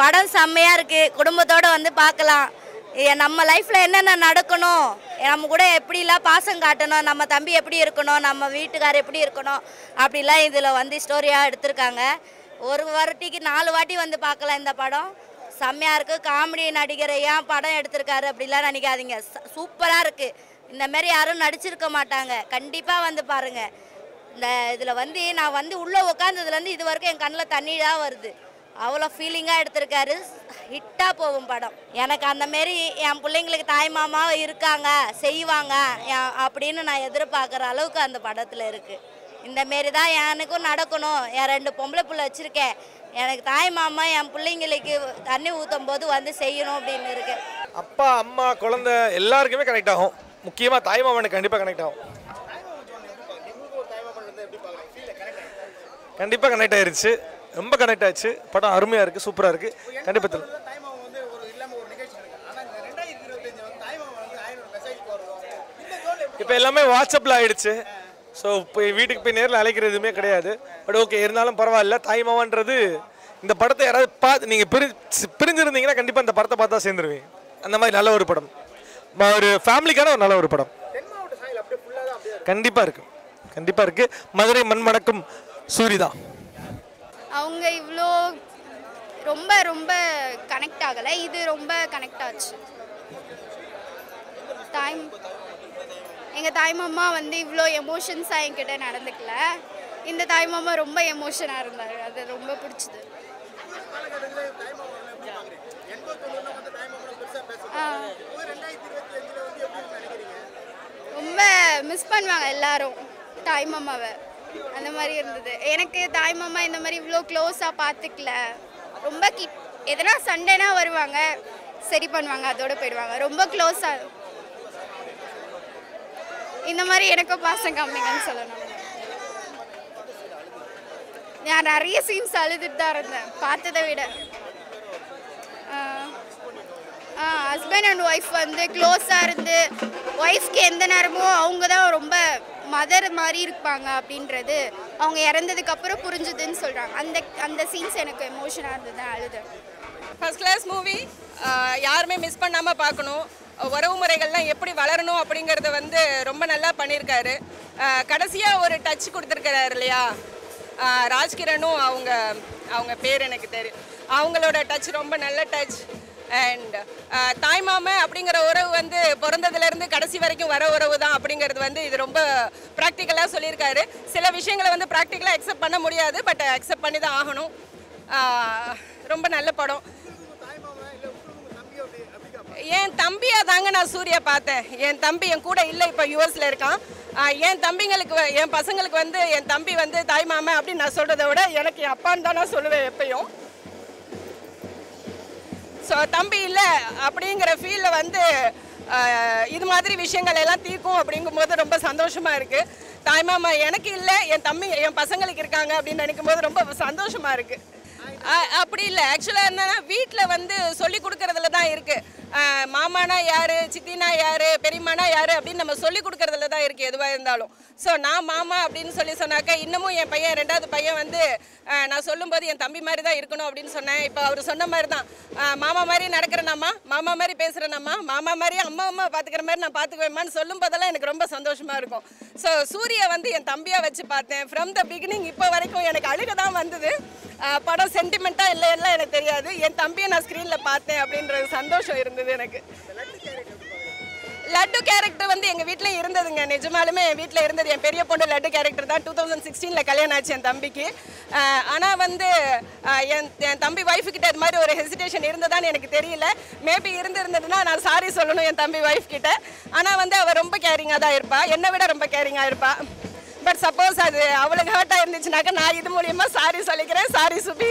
படம் செம்மையாக இருக்குது. குடும்பத்தோடு வந்து பார்க்கலாம். நம்ம லைஃப்பில் என்னென்ன நடக்கணும், நம்ம கூட எப்படிலாம் பாசம் காட்டணும், நம்ம தம்பி எப்படி இருக்கணும், நம்ம வீட்டுக்கார் எப்படி இருக்கணும், அப்படிலாம் இதில் வந்து ஸ்டோரியாக எடுத்திருக்காங்க. ஒரு வாட்டிக்கு 4 வாட்டி வந்து பார்க்கலாம். இந்த படம் செம்மையாக இருக்குது. காமெடி நடிகர் ஏன் படம் எடுத்திருக்காரு அப்படிலாம் நினைக்காதீங்க. சூப்பராக இருக்குது. இந்தமாரி யாரும் நடிச்சிருக்க மாட்டாங்க. கண்டிப்பாக வந்து பாருங்கள். இந்த இதில் வந்து நான் வந்து உள்ளே உட்காந்ததுலேருந்து இது வரைக்கும் என் கண்ணில் தண்ணி தான் வருது. அவ்வளோ ஃபீலிங்காக எடுத்திருக்காரு. ஹிட்டாக போகும் படம். எனக்கு அந்தமாரி என் பிள்ளைங்களுக்கு தாய் மாமா இருக்காங்க, செய்வாங்க அப்படின்னு நான் எதிர்பார்க்குற அளவுக்கு அந்த படத்தில் இருக்குது. இந்தமாரி தான் எனக்கும் நடக்கணும். என் 2 பொம்பளை பிள்ளை வச்சுருக்கேன். எனக்கு தாய் மாமா என் பிள்ளைங்களுக்கு தண்ணி ஊற்றும் போது வந்து செய்யணும் அப்படின்னு இருக்கு. அப்பா அம்மா குழந்தை எல்லாருக்குமே கனெக்ட் ஆகும். முக்கியமாக தாய் மாமனுக்கு கண்டிப்பாக கனெக்ட் ஆகும். கண்டிப்பாக கனெக்ட் ஆயிருச்சு. ரொம்ப கனெக்ட் ஆச்சு. படம் அருமையாக இருக்குது, சூப்பராக இருக்குது. கண்டிப்பாக இப்போ எல்லாமே வாட்ஸ்அப்பில் ஆகிடுச்சு. ஸோ இப்போ வீட்டுக்கு போய் நேரில் அழைக்கிறது எதுவுமே கிடையாது. பட் ஓகே, இருந்தாலும் பரவாயில்ல. தாய் மாமான்றது இந்த படத்தை யாராவது பார்த்து நீங்கள் பிரிஞ்சிருந்தீங்கன்னா கண்டிப்பாக இந்த படத்தை பார்த்தா சேர்ந்துருவீங்க. அந்த மாதிரி நல்ல ஒரு படம், ஒரு ஃபேமிலிக்கான ஒரு நல்ல ஒரு படம். கண்டிப்பாக இருக்குது, கண்டிப்பாக இருக்குது. மதுரை மண்மணக்கும் சூரி தான். அவங்க இவ்வளோ ரொம்ப ரொம்ப கனெக்ட் ஆகலை. இது ரொம்ப கனெக்ட் ஆச்சு. எங்கள் தாய்மாமா வந்து இவ்வளோ எமோஷன்ஸாக என்கிட்ட நடந்துக்கல. இந்த தாய்மாமா ரொம்ப எமோஷனாக இருந்தார். அது ரொம்ப பிடிச்சிது. ரொம்ப மிஸ் பண்ணுவாங்க எல்லாரும் தாய்மாமாவை. அந்த மாதிரி இருந்தது. எனக்கு தாய்மாமா இந்த மாதிரி இவ்வளோ க்ளோஸாக பார்த்துக்கல. ரொம்ப எதனா சண்டைனா வருவாங்க, சரி பண்ணுவாங்க, அதோடு போயிடுவாங்க. ரொம்ப க்ளோஸாக இந்த மாதிரி எனக்கும் பாசம் காமிங்கன்னு சொல்லணும். நான் நிறைய சீன்ஸ் அழுதுட்டு தான் இருந்தேன் பார்த்ததை விட. ஹஸ்பண்ட் அண்ட் ஒய்ஃப் வந்து க்ளோஸாக இருந்து ஒய்ஃப்க்கு எந்த நேரமும் அவங்க தான் ரொம்ப மதர் மாதிரி இருப்பாங்க அப்படின்றது அவங்க இறந்ததுக்கப்புறம் புரிஞ்சுதுன்னு சொல்கிறாங்க. அந்த சீன்ஸ் எனக்கு எமோஷனாக இருந்தது. அழுதேன். First class movie. யாருமே மிஸ் பண்ணாமல் பார்க்கணும். உறவு முறைகள்லாம் எப்படி வளரணும் அப்படிங்கிறத வந்து ரொம்ப நல்லா பண்ணியிருக்காரு. கடைசியாக ஒரு டச் கொடுத்துருக்கிறாரு இல்லையா, ராஜ்கிரனும் அவங்க பேர் எனக்கு தெரியும். அவங்களோட டச் ரொம்ப நல்ல டச். அண்ட் தாய்மாமா அப்படிங்கிற உறவு வந்து பிறந்ததுலேருந்து கடைசி வரைக்கும் வர உறவு தான் அப்படிங்கிறது வந்து இது ரொம்ப ப்ராக்டிக்கலாக சொல்லியிருக்காரு. சில விஷயங்களை வந்து ப்ராக்டிக்கலாக அக்செப்ட் பண்ண முடியாது, பட் அக்செப்ட் பண்ணி தான் ஆகணும். ரொம்ப நல்ல படம். என் தம்பியாக தாங்க நான் சூர்யா பார்த்தேன். என் தம்பி என் கூட இல்லை, இப்போ யூஎஸில் இருக்கான். என் தம்பிங்களுக்கு என் பசங்களுக்கு வந்து என் தம்பி வந்து தாய்மாமா அப்படின்னு நான் சொல்கிறத விட எனக்கு என் அப்பான்னு தான் நான் சொல்லுவேன் எப்பயும். ஸோ தம்பி இல்லை அப்படிங்கிற ஃபீலில் வந்து இது மாதிரி விஷயங்கள் எல்லாம் தீர்க்கும் அப்படிங்கும்போது ரொம்ப சந்தோஷமாக இருக்குது. தாய்மாமா எனக்கு இல்லை, என் பசங்களுக்கு இருக்காங்க அப்படின்னு நினைக்கும் போது ரொம்ப சந்தோஷமாக இருக்குது. அப்படி இல்லை, ஆக்சுவலாக என்னன்னா வீட்டில் வந்து சொல்லி கொடுக்கறதுல தான் இருக்குது. மாமானா யார், சித்தினா யார், பெரியம்மானா யார் அப்படின்னு நம்ம சொல்லி கொடுக்கறதுல தான் இருக்குது எதுவாக இருந்தாலும். ஸோ நான் மாமா அப்படின்னு சொன்னாக்கா இன்னமும் என் பையன் 2வது பையன் வந்து நான் சொல்லும்போது என் தம்பி மாதிரி தான் இருக்கணும் அப்படின்னு சொன்னேன். இப்போ அவர் சொன்ன மாதிரி தான் மாமா மாதிரி நடக்கிறேனாம்மா, மாமா மாதிரி பேசுகிறேனாம்மா, மாமா மாதிரி அம்மா பார்த்துக்கிற மாதிரி நான் பார்த்துக்குவேம்மான்னு சொல்லும் போதெல்லாம் எனக்கு ரொம்ப சந்தோஷமாக இருக்கும். ஸோ சூர்யா வந்து என் தம்பியாக வச்சு பார்த்தேன். ஃப்ரம் த பிகினிங் இப்போ வரைக்கும் எனக்கு அழுக தான் வந்தது. படம் சென்டிமெண்ட்டாக இல்லை எல்லாம் எனக்கு தெரியாது. என் தம்பியை நான் ஸ்க்ரீனில் பார்த்தேன் அப்படின்றது சந்தோஷம் இருந்தது எனக்கு. லட்டு கேரக்டர் வந்து எங்கள் வீட்டில் இருந்ததுங்க. நிஜமாலுமே என் வீட்டில் இருந்தது. என் பெரிய பொண்ணு லட்டு கேரக்டர் தான். 2016 கல்யாணம் ஆச்சு என் தம்பிக்கு. ஆனால் வந்து என் தம்பி ஒய்ஃபுக்கிட்ட இது மாதிரி ஒரு ஹெசிடேஷன் இருந்ததான்னு எனக்கு தெரியல. மேபி இருந்ததுன்னா நான் சாரி சொல்லணும் என் தம்பி ஒய்ஃப் கிட்ட. ஆனால் வந்து அவள் ரொம்ப கேரிங்காக தான் இருப்பாள், என்னை விட ரொம்ப கேரிங்காக இருப்பாள். பட் சப்போஸ் அது அவளுக்கு ஹர்ட்டாக இருந்துச்சுனாக்கா நான் இது மூலியமாக சாரி சொல்லிக்கிறேன். சாரி சுபி.